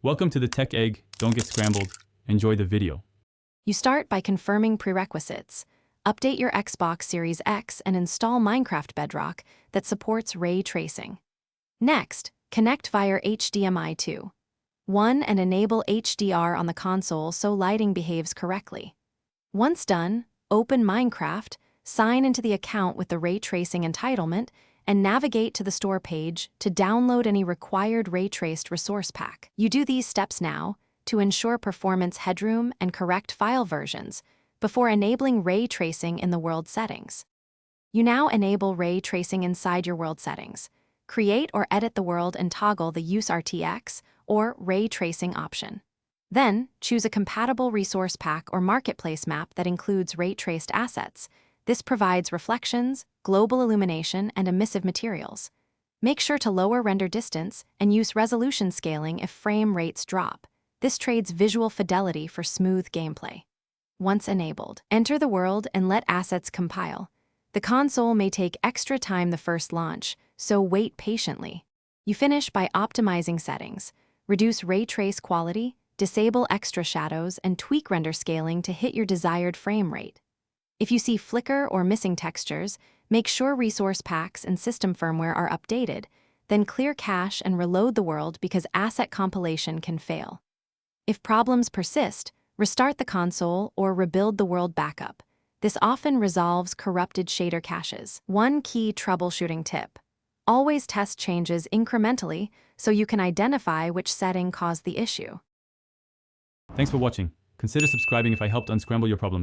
Welcome to the Tech Egg. Don't get scrambled. Enjoy the video. You start by confirming prerequisites. Update your Xbox Series X and install Minecraft Bedrock that supports ray tracing. Next, connect via HDMI to 1 and enable HDR on the console so lighting behaves correctly. Once done, open Minecraft, sign into the account with the ray tracing entitlement, and navigate to the store page to download any required ray-traced resource pack. You do these steps now to ensure performance headroom and correct file versions before enabling ray tracing in the world settings. You now enable ray tracing inside your world settings. Create or edit the world and toggle the Use RTX or ray tracing option. Then, choose a compatible resource pack or marketplace map that includes ray-traced assets. This provides reflections, global illumination, and emissive materials. Make sure to lower render distance and use resolution scaling if frame rates drop. This trades visual fidelity for smooth gameplay. Once enabled, enter the world and let assets compile. The console may take extra time the first launch, so wait patiently. You finish by optimizing settings. Reduce ray trace quality, disable extra shadows, and tweak render scaling to hit your desired frame rate. If you see flicker or missing textures, make sure resource packs and system firmware are updated, then clear cache and reload the world because asset compilation can fail. If problems persist, restart the console or rebuild the world backup. This often resolves corrupted shader caches. One key troubleshooting tip: always test changes incrementally so you can identify which setting caused the issue. Thanks for watching. Consider subscribing if I helped unscramble your problems.